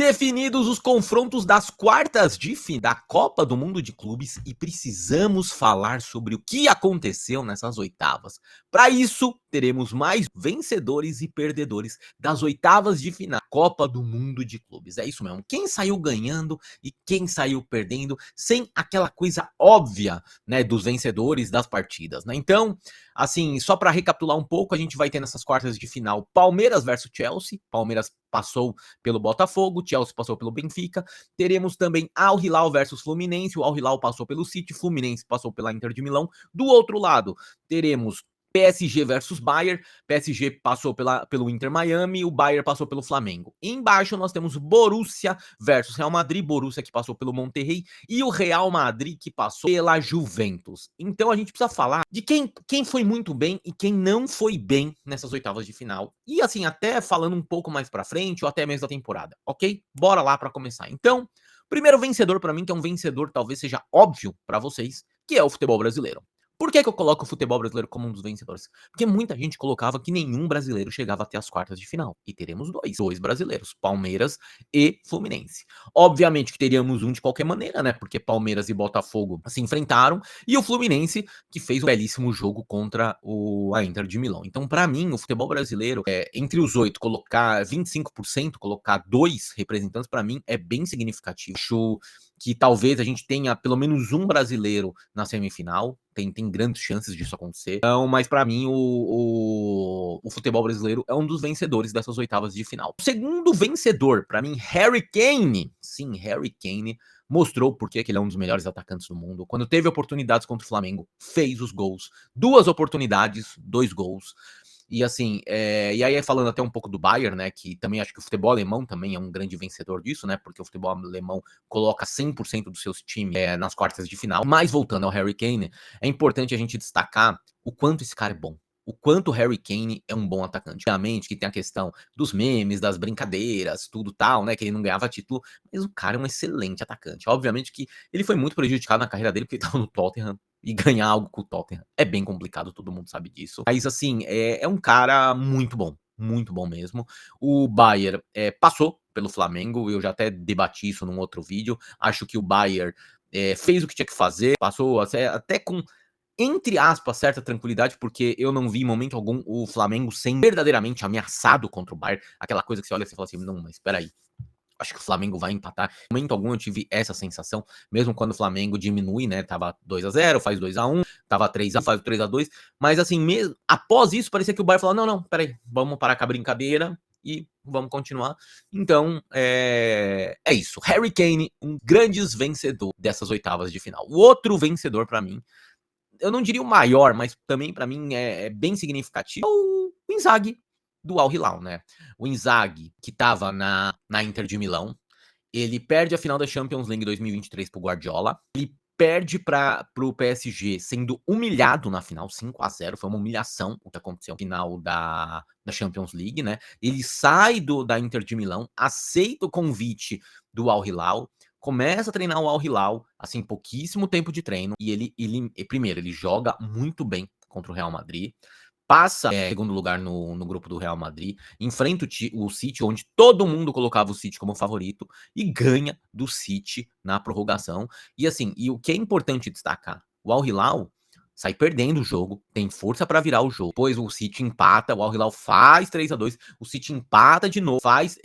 Definidos os confrontos das quartas de final da Copa do Mundo de Clubes e precisamos falar sobre o que aconteceu nessas oitavas. Para isso, teremos mais vencedores e perdedores das oitavas de final da Copa do Mundo de Clubes. É isso mesmo. Quem saiu ganhando e quem saiu perdendo, sem aquela coisa óbvia, né, dos vencedores das partidas, né? Então, assim, só para recapitular um pouco, a gente vai ter nessas quartas de final Palmeiras versus Chelsea. Palmeiras passou pelo Botafogo, Chelsea passou pelo Benfica. Teremos também Al Hilal versus Fluminense, o Al Hilal passou pelo City, Fluminense passou pela Inter de Milão. Do outro lado, teremos PSG versus Bayern, PSG passou pelo Inter Miami, o Bayern passou pelo Flamengo. Embaixo nós temos Borussia versus Real Madrid, Borussia que passou pelo Monterrey e o Real Madrid que passou pela Juventus. Então a gente precisa falar de quem foi muito bem e quem não foi bem nessas oitavas de final. E assim, até falando um pouco mais pra frente ou até mesmo da temporada, ok? Bora lá pra começar. Então, primeiro vencedor pra mim, que é um vencedor talvez seja óbvio pra vocês, que é o futebol brasileiro. Por que eu coloco o futebol brasileiro como um dos vencedores? Porque muita gente colocava que nenhum brasileiro chegava até as quartas de final. E teremos dois brasileiros, Palmeiras e Fluminense. Obviamente que teríamos um de qualquer maneira, né? Porque Palmeiras e Botafogo se enfrentaram. E o Fluminense, que fez um belíssimo jogo contra a Inter de Milão. Então, para mim, o futebol brasileiro, entre os 8, colocar 25%, colocar 2 representantes, para mim, é bem significativo. Acho que talvez a gente tenha pelo menos um brasileiro na semifinal. Tem grandes chances disso acontecer. Então, mas para mim, o futebol brasileiro é um dos vencedores dessas oitavas de final. O segundo vencedor, para mim, Harry Kane. Sim, Harry Kane mostrou por que ele é um dos melhores atacantes do mundo. Quando teve oportunidades contra o Flamengo, fez os gols. 2 oportunidades, 2 gols. E assim, e aí falando até um pouco do Bayern, né, que também acho que o futebol alemão também é um grande vencedor disso, né, porque o futebol alemão coloca 100% dos seus times nas quartas de final. Mas voltando ao Harry Kane, é importante a gente destacar o quanto esse cara é bom. O quanto o Harry Kane é um bom atacante. Obviamente que tem a questão dos memes, das brincadeiras, tudo tal, né, que ele não ganhava título, mas o cara é um excelente atacante. Obviamente que ele foi muito prejudicado na carreira dele porque ele estava no Tottenham, e ganhar algo com o Tottenham é bem complicado, todo mundo sabe disso. Mas assim, é um cara muito bom mesmo. O Bayern passou pelo Flamengo, eu já até debati isso num outro vídeo. Acho que o Bayern fez o que tinha que fazer, passou até com, entre aspas, certa tranquilidade, porque eu não vi em momento algum o Flamengo sendo verdadeiramente ameaçado contra o Bayern. Aquela coisa que você olha e você fala assim, não, mas espera aí, acho que o Flamengo vai empatar. Em momento algum eu tive essa sensação, mesmo quando o Flamengo diminui, né? Tava 2-0, faz 2-1, tava 3-1, faz 3-2. Mas assim, mesmo após isso, parecia que o Bayern falou: não, peraí, vamos parar com a brincadeira e vamos continuar. Então, é isso. Harry Kane, um grande vencedor dessas oitavas de final. O outro vencedor para mim, eu não diria o maior, mas também para mim é bem significativo, é o Inzaghi do Al Hilal, né? O Inzaghi, que tava na Inter de Milão, ele perde a final da Champions League 2023 pro Guardiola. Ele perde pro PSG sendo humilhado na final, 5-0. Foi uma humilhação o que aconteceu no final da Champions League, né? Ele sai da Inter de Milão, aceita o convite do Al Hilal, começa a treinar o Al Hilal, assim, pouquíssimo tempo de treino. E primeiro, ele joga muito bem contra o Real Madrid, passa segundo lugar no grupo do Real Madrid, enfrenta o City, onde todo mundo colocava o City como favorito, e ganha do City na prorrogação. E assim, e o que é importante destacar, o Al Hilal sai perdendo o jogo, tem força para virar o jogo, depois o City empata, o Al Hilal faz 3-2, o City empata de novo, faz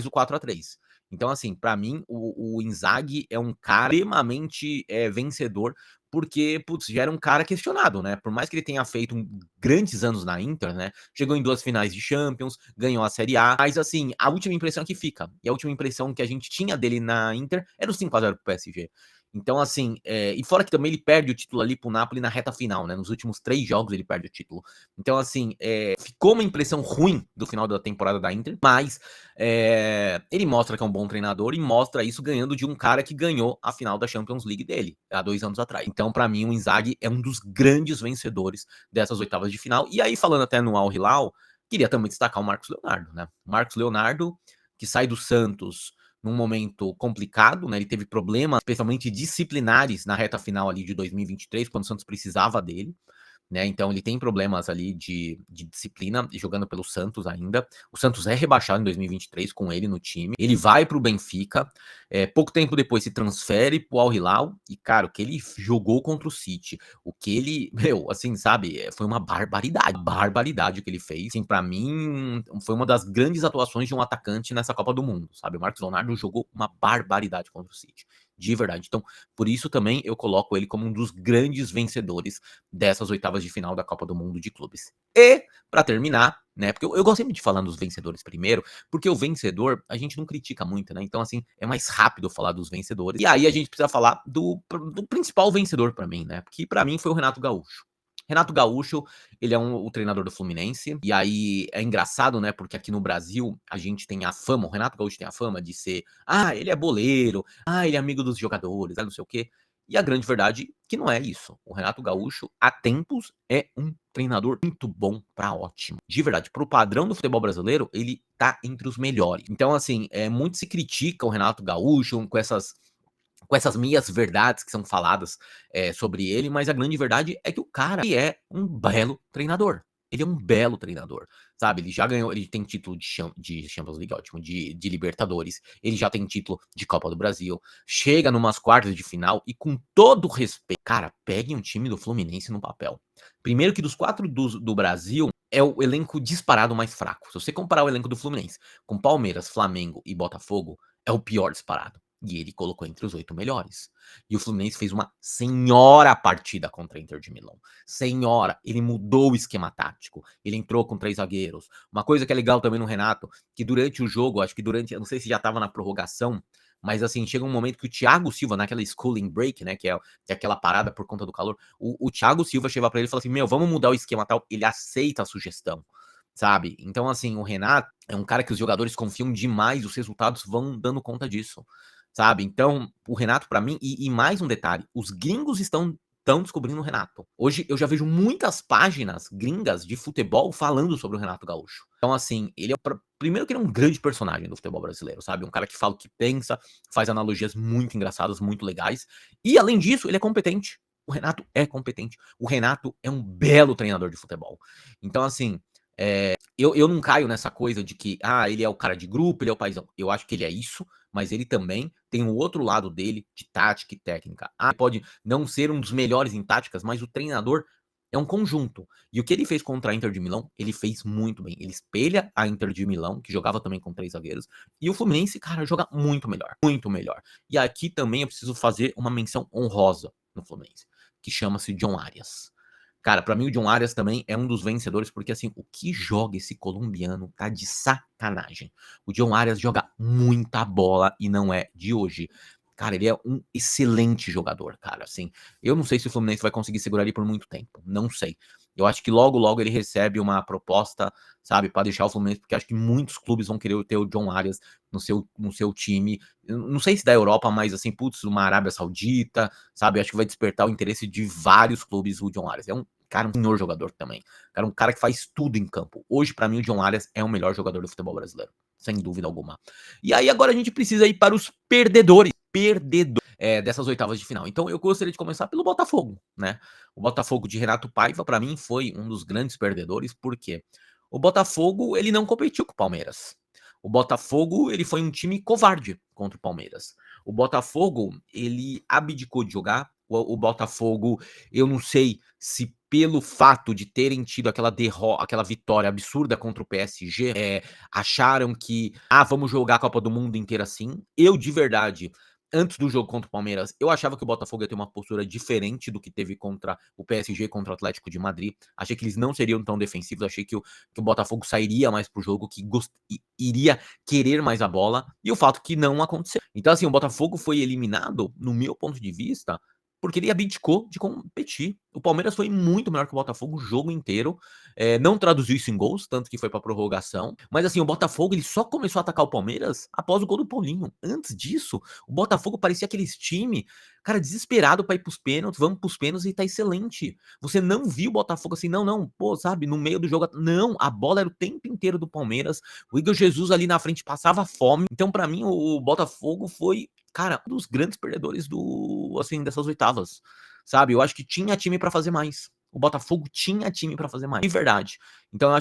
o 4-3. Então, assim, para mim, o Inzaghi é um cara extremamente vencedor, porque, putz, já era um cara questionado, né? Por mais que ele tenha feito grandes anos na Inter, né? Chegou em 2 finais de Champions, ganhou a Série A, mas assim, a última impressão que fica, e a última impressão que a gente tinha dele na Inter era o 5-0 pro PSG. Então, assim, e fora que também ele perde o título ali pro Napoli na reta final, né? Nos últimos 3 jogos ele perde o título. Então, assim, ficou uma impressão ruim do final da temporada da Inter, mas ele mostra que é um bom treinador e mostra isso ganhando de um cara que ganhou a final da Champions League dele, há 2 anos atrás. Então, para mim, o Inzaghi é um dos grandes vencedores dessas oitavas de final. E aí, falando até no Al Hilal, queria também destacar o Marcos Leonardo, né? O Marcos Leonardo, que sai do Santos num momento complicado, né? Ele teve problemas, especialmente disciplinares, na reta final ali de 2023, quando o Santos precisava dele. né, então ele tem problemas ali de disciplina, jogando pelo Santos ainda. O Santos é rebaixado em 2023 com ele no time, ele vai para o Benfica, pouco tempo depois se transfere para o Al Hilal e, cara, o que ele jogou contra o City, o que ele meu, assim, sabe, foi uma barbaridade o que ele fez. Assim, pra mim, foi uma das grandes atuações de um atacante nessa Copa do Mundo, sabe. O Marcos Leonardo jogou uma barbaridade contra o City, de verdade. Então, por isso também eu coloco ele como um dos grandes vencedores dessas oitavas de final da Copa do Mundo de clubes. E, pra terminar, né, porque eu gosto sempre de falar dos vencedores primeiro, porque o vencedor a gente não critica muito, né, então, assim, é mais rápido falar dos vencedores. E aí a gente precisa falar do principal vencedor pra mim, né, porque pra mim foi o Renato Gaúcho. Renato Gaúcho, ele é o treinador do Fluminense, e aí é engraçado, né, porque aqui no Brasil a gente tem a fama, o Renato Gaúcho tem a fama de ser, ele é boleiro, ele é amigo dos jogadores, não sei o quê. E a grande verdade é que não é isso. O Renato Gaúcho, há tempos, é um treinador muito bom pra ótimo. De verdade, pro padrão do futebol brasileiro, ele tá entre os melhores. Então, assim, muito se critica o Renato Gaúcho com essas meias verdades que são faladas, sobre ele, mas a grande verdade é que o cara ele é um belo treinador. Ele é um belo treinador, sabe, ele já ganhou, ele tem título de Champions League, ótimo, de Libertadores, ele já tem título de Copa do Brasil, chega numas quartas de final e com todo o respeito, cara, peguem um time do Fluminense no papel. Primeiro que dos 4 do Brasil, é o elenco disparado mais fraco. Se você comparar o elenco do Fluminense com Palmeiras, Flamengo e Botafogo, é o pior disparado. E ele colocou entre os 8 melhores. E o Fluminense fez uma senhora partida contra a Inter de Milão. Senhora, ele mudou o esquema tático. Ele entrou com 3 zagueiros. Uma coisa que é legal também no Renato, que durante o jogo, acho que durante, eu não sei se já estava na prorrogação, mas assim, chega um momento que o Thiago Silva, naquela schooling break, né, que é aquela parada por conta do calor, o Thiago Silva chega pra ele e fala assim: "Meu, vamos mudar o esquema tal". Ele aceita a sugestão, sabe? Então, assim, o Renato é um cara que os jogadores confiam demais, os resultados vão dando conta disso, sabe? Então, o Renato pra mim, e mais um detalhe, os gringos estão descobrindo o Renato. Hoje eu já vejo muitas páginas gringas de futebol falando sobre o Renato Gaúcho. Então, assim, ele é primeiro que ele é um grande personagem do futebol brasileiro, sabe? Um cara que fala o que pensa, faz analogias muito engraçadas, muito legais. E além disso, ele é competente. O Renato é competente. O Renato é um belo treinador de futebol. Então, assim, eu não caio nessa coisa de que, ele é o cara de grupo, ele é o paizão. Eu acho que ele é isso, mas ele também tem o outro lado dele de tática e técnica. Pode não ser um dos melhores em táticas, mas o treinador é um conjunto. E o que ele fez contra a Inter de Milão, ele fez muito bem. Ele espelha a Inter de Milão, que jogava também com 3 zagueiros, e o Fluminense, cara, joga muito melhor, muito melhor. E aqui também eu preciso fazer uma menção honrosa no Fluminense, que chama-se John Arias. Cara, pra mim o John Arias também é um dos vencedores, porque assim, o que joga esse colombiano tá de sacanagem. O John Arias joga muita bola e não é de hoje. Cara, ele é um excelente jogador, cara, assim. Eu não sei se o Fluminense vai conseguir segurar ele por muito tempo, não sei. Eu acho que logo, logo ele recebe uma proposta, sabe, pra deixar o Fluminense, porque acho que muitos clubes vão querer ter o John Arias no seu time. Eu não sei se da Europa, mas assim, putz, uma Arábia Saudita, sabe? Acho que vai despertar o interesse de vários clubes o John Arias. É um cara, um senhor jogador também. Cara, um cara que faz tudo em campo. Hoje, pra mim, o John Arias é o melhor jogador do futebol brasileiro, sem dúvida alguma. E aí, agora a gente precisa ir para os perdedores. Dessas oitavas de final. Então, eu gostaria de começar pelo Botafogo, né? O Botafogo de Renato Paiva, pra mim, foi um dos grandes perdedores, porque o Botafogo, ele não competiu com o Palmeiras. O Botafogo, ele foi um time covarde contra o Palmeiras. O Botafogo, ele abdicou de jogar. O Botafogo, eu não sei se pelo fato de terem tido aquela vitória absurda contra o PSG, acharam que, vamos jogar a Copa do Mundo inteira assim. Eu, de verdade, antes do jogo contra o Palmeiras, eu achava que o Botafogo ia ter uma postura diferente do que teve contra o PSG e contra o Atlético de Madrid. Achei que eles não seriam tão defensivos, achei que o Botafogo sairia mais pro jogo, que iria querer mais a bola, e o fato que não aconteceu. Então, assim, o Botafogo foi eliminado, no meu ponto de vista, porque ele abdicou de competir. O Palmeiras foi muito melhor que o Botafogo o jogo inteiro, não traduziu isso em gols, tanto que foi pra prorrogação. Mas assim, o Botafogo ele só começou a atacar o Palmeiras após o gol do Paulinho. Antes disso, o Botafogo parecia aqueles time, cara, desesperado pra ir pros pênaltis, vamos pros pênaltis e tá excelente. Você não viu o Botafogo assim, não, não, pô, sabe, no meio do jogo, não, a bola era o tempo inteiro do Palmeiras, o Igor Jesus ali na frente passava fome. Então, pra mim, o Botafogo foi, cara, um dos grandes perdedores assim, dessas oitavas, sabe? Eu acho que tinha time pra fazer mais. O Botafogo tinha time pra fazer mais, de verdade. Então eu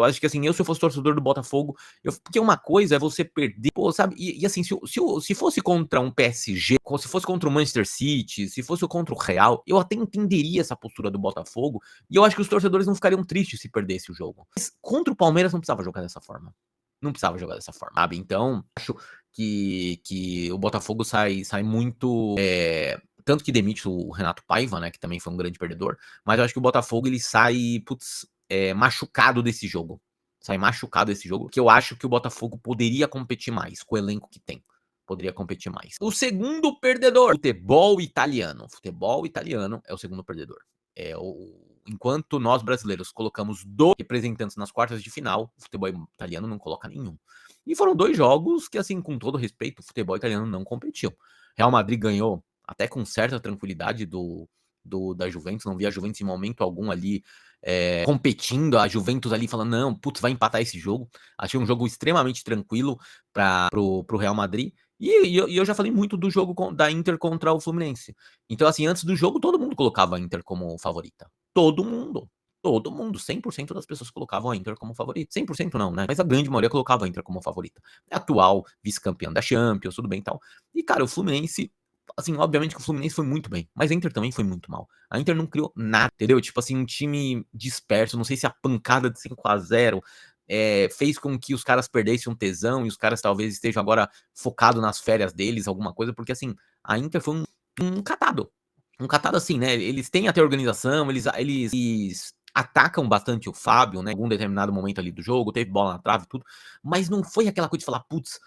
acho que assim, se eu fosse torcedor do Botafogo, porque uma coisa é você perder, pô, sabe? E assim, se fosse contra um PSG, se fosse contra o Manchester City, se fosse contra o Real, eu até entenderia essa postura do Botafogo, e eu acho que os torcedores não ficariam tristes se perdesse o jogo. Mas contra o Palmeiras não precisava jogar dessa forma. Não precisava jogar dessa forma, sabe? Então, acho que o Botafogo sai muito. Tanto que demite o Renato Paiva, né? Que também foi um grande perdedor. Mas eu acho que o Botafogo ele sai, putz, machucado desse jogo. Sai machucado desse jogo. Que eu acho que o Botafogo poderia competir mais com o elenco que tem. Poderia competir mais. O segundo perdedor, futebol italiano. Futebol italiano é o segundo perdedor. Enquanto nós brasileiros colocamos 2 representantes nas quartas de final, o futebol italiano não coloca nenhum. E foram 2 jogos que, assim, com todo respeito, o futebol italiano não competiu. Real Madrid ganhou até com certa tranquilidade da Juventus, não vi a Juventus em momento algum ali competindo, a Juventus ali falando, não, putz, vai empatar esse jogo. Achei um jogo extremamente tranquilo pro Real Madrid. E eu já falei muito do jogo da Inter contra o Fluminense. Então, assim, antes do jogo, todo mundo colocava a Inter como favorita. Todo mundo. Todo mundo, 100% das pessoas colocavam a Inter como favorita. 100% não, né? Mas a grande maioria colocava a Inter como favorita. É atual vice-campeã da Champions, tudo bem e tal. E, cara, o Fluminense, assim, obviamente que o Fluminense foi muito bem, mas a Inter também foi muito mal. A Inter não criou nada, entendeu? Tipo assim, um time disperso, não sei se a pancada de 5-0 fez com que os caras perdessem um tesão e os caras talvez estejam agora focados nas férias deles, alguma coisa, porque assim, a Inter foi um catado. Um catado assim, né? Eles têm até organização, eles atacam bastante o Fábio, né? Em algum determinado momento ali do jogo, teve bola na trave e tudo, mas não foi aquela coisa de falar, putz,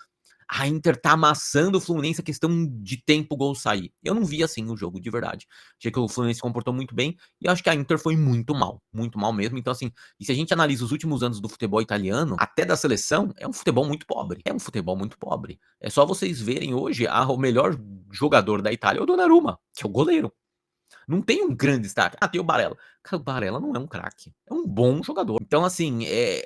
a Inter tá amassando o Fluminense, a questão de tempo o gol sair. Eu não vi assim o jogo, de verdade. Achei que o Fluminense se comportou muito bem e acho que a Inter foi muito mal mesmo. Então, assim, e se a gente analisa os últimos anos do futebol italiano, até da seleção, é um futebol muito pobre. É um futebol muito pobre. É só vocês verem hoje, o melhor jogador da Itália é o Donnarumma, que é o goleiro. Não tem um grande destaque. Ah, tem o Barella. Cara, o Barella não é um craque. É um bom jogador. Então, assim, é,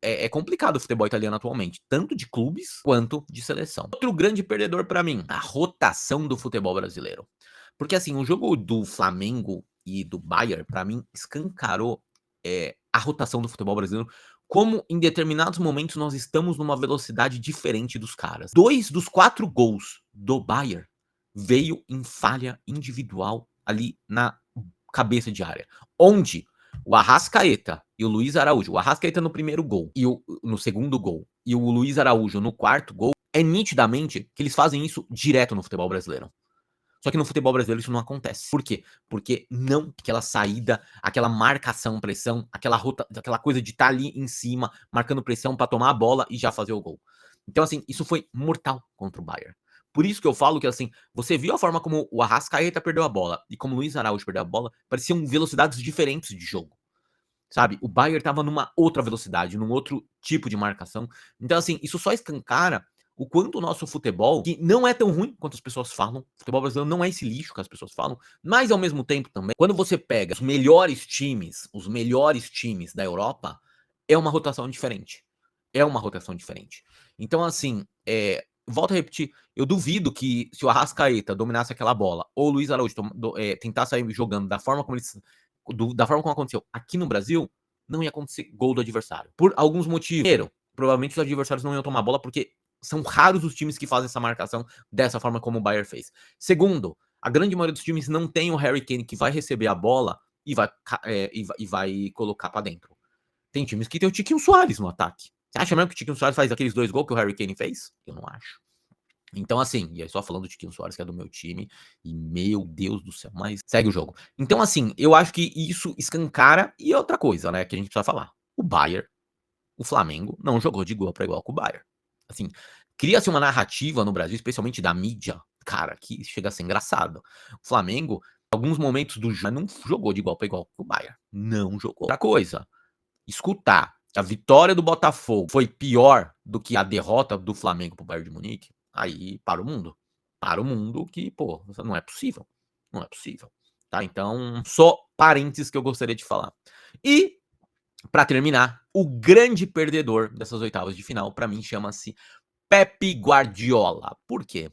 é complicado o futebol italiano atualmente, tanto de clubes quanto de seleção. Outro grande perdedor pra mim, a rotação do futebol brasileiro. Porque, assim, o jogo do Flamengo e do Bayern, pra mim, escancarou a rotação do futebol brasileiro. Como em determinados momentos nós estamos numa velocidade diferente dos caras. 2 dos 4 gols do Bayern veio em falha individual ali na cabeça de área. Onde o Arrascaeta e o Luiz Araújo, o Arrascaeta no primeiro gol e no segundo gol, e o Luiz Araújo no quarto gol, é nitidamente que eles fazem isso direto no futebol brasileiro. Só que no futebol brasileiro isso não acontece. Por quê? Porque não aquela saída, aquela marcação, pressão, aquela coisa de estar ali em cima, marcando pressão para tomar a bola e já fazer o gol. Então, assim, isso foi mortal contra o Bayern. Por isso que eu falo que, assim, você viu a forma como o Arrascaeta perdeu a bola e como o Luiz Araújo perdeu a bola, pareciam velocidades diferentes de jogo. Sabe? O Bayern estava numa outra velocidade, num outro tipo de marcação. Então, assim, isso só escancara o quanto o nosso futebol, que não é tão ruim quanto as pessoas falam, o futebol brasileiro não é esse lixo que as pessoas falam, mas ao mesmo tempo também, quando você pega os melhores times da Europa, é uma rotação diferente. É uma rotação diferente. Então, assim, volto a repetir, eu duvido que se o Arrascaeta dominasse aquela bola, ou o Luiz Araújo tentasse sair jogando da forma como eles da forma como aconteceu aqui no Brasil, não ia acontecer gol do adversário. Por alguns motivos. Primeiro, provavelmente os adversários não iam tomar bola porque são raros os times que fazem essa marcação dessa forma como o Bayern fez. Segundo, a grande maioria dos times não tem o Harry Kane que vai receber a bola e vai colocar para dentro. Tem times que tem o Tiquinho Soares no ataque. Você acha mesmo que o Tiquinho Soares faz aqueles 2 gols que o Harry Kane fez? Eu não acho. Então, assim, e aí só falando do Tiquinho Soares, que é do meu time, e meu Deus do céu, mas segue o jogo. Então, assim, eu acho que isso escancara, e outra coisa, né, que a gente precisa falar. O Bayern, o Flamengo, não jogou de igual para igual com o Bayern. Assim, cria-se uma narrativa no Brasil, especialmente da mídia, cara, que chega a ser engraçado. O Flamengo, em alguns momentos do jogo, não jogou de igual para igual com o Bayern. Não jogou. Outra coisa, escutar que a vitória do Botafogo foi pior do que a derrota do Flamengo pro Bayern de Munique, aí para o mundo. Para o mundo que, pô, não é possível. Não é possível. Tá? Então, só parênteses que eu gostaria de falar. E, para terminar, o grande perdedor dessas oitavas de final, para mim, chama-se Pepe Guardiola. Por quê?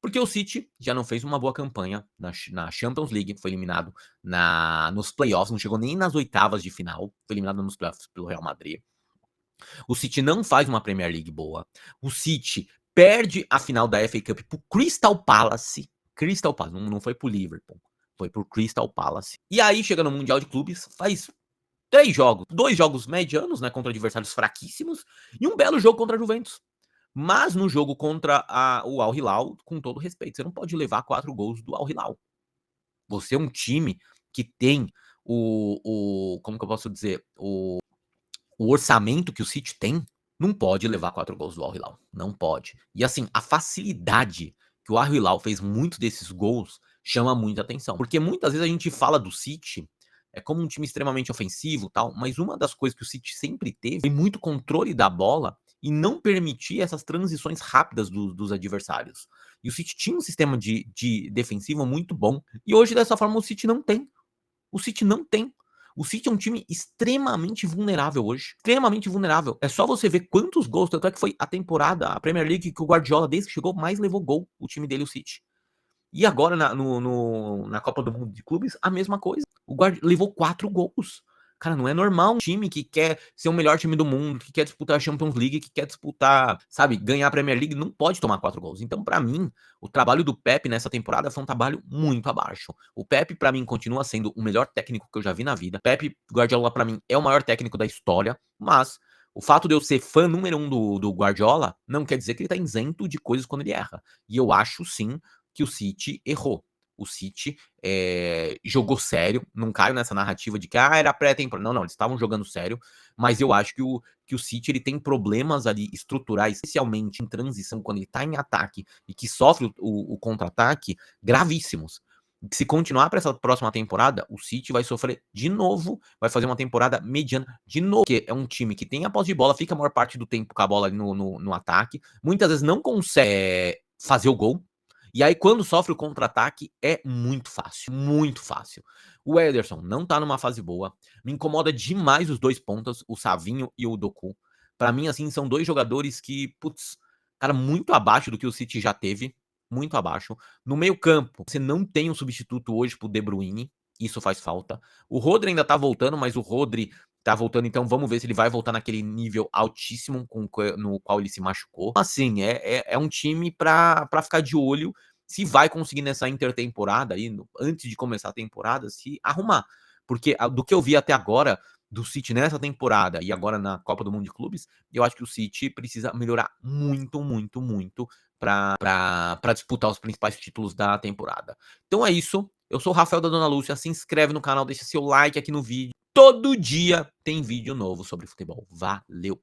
Porque o City já não fez uma boa campanha na Champions League, foi eliminado nos playoffs, não chegou nem nas oitavas de final, foi eliminado nos playoffs pelo Real Madrid. O City não faz uma Premier League boa. O City perde a final da FA Cup pro Crystal Palace. Crystal Palace, não foi pro Liverpool, foi pro Crystal Palace. E aí chega no Mundial de Clubes, faz 3 jogos, 2 jogos medianos, né, contra adversários fraquíssimos, e um belo jogo contra a Juventus. Mas no jogo contra o Al Hilal, com todo respeito, você não pode levar 4 gols do Al Hilal. Você é um time que tem como que eu posso dizer? O orçamento que o City tem, não pode levar 4 gols do Al Hilal, não pode. E assim, a facilidade que o Al Hilal fez muitos desses gols chama muita atenção, porque muitas vezes a gente fala do City como um time extremamente ofensivo, tal, mas uma das coisas que o City sempre teve foi muito controle da bola e não permitir essas transições rápidas dos adversários. E o City tinha um sistema de defensivo muito bom, e hoje dessa forma o City não tem. O City não tem. O City é um time extremamente vulnerável hoje. Extremamente vulnerável. É só você ver quantos gols, tanto é que foi a temporada, a Premier League, que o Guardiola, desde que chegou, mais levou gol, o time dele, o City. E agora na Copa do Mundo de Clubes, a mesma coisa. O Guardiola levou 4 gols. Cara, não é normal um time que quer ser o melhor time do mundo, que quer disputar a Champions League, que quer disputar, sabe, ganhar a Premier League, não pode tomar 4 gols. Então, pra mim, o trabalho do Pep nessa temporada foi um trabalho muito abaixo. O Pep, pra mim, continua sendo o melhor técnico que eu já vi na vida. Pep Guardiola, pra mim, é o maior técnico da história, mas o fato de eu ser fã número 1 do Guardiola não quer dizer que ele tá isento de coisas quando ele erra. E eu acho, sim, que o City errou. O City jogou sério, não caiu nessa narrativa de que era pré-temporada. Não, eles estavam jogando sério, mas eu acho que o City ele tem problemas ali estruturais, especialmente em transição, quando ele tá em ataque e que sofre o contra-ataque, gravíssimos. Se continuar para essa próxima temporada, o City vai sofrer de novo, vai fazer uma temporada mediana de novo, porque é um time que tem a posse de bola, fica a maior parte do tempo com a bola ali no ataque, muitas vezes não consegue fazer o gol, e aí, quando sofre o contra-ataque, é muito fácil, muito fácil. O Ederson não tá numa fase boa. Me incomoda demais os 2 pontas, o Savinho e o Doku. Pra mim, assim, são 2 jogadores que, putz, cara, muito abaixo do que o City já teve, muito abaixo. No meio-campo, você não tem um substituto hoje pro De Bruyne, isso faz falta. O Rodri ainda tá voltando, mas o Rodri tá voltando, então vamos ver se ele vai voltar naquele nível altíssimo no qual ele se machucou. Assim, é um time pra ficar de olho se vai conseguir nessa intertemporada aí, antes de começar a temporada, se arrumar. Porque do que eu vi até agora do City nessa temporada e agora na Copa do Mundo de Clubes, eu acho que o City precisa melhorar muito, muito, muito para disputar os principais títulos da temporada. Então é isso. Eu sou o Rafael da Dona Lúcia. Se inscreve no canal, deixa seu like aqui no vídeo. Todo dia tem vídeo novo sobre futebol. Valeu!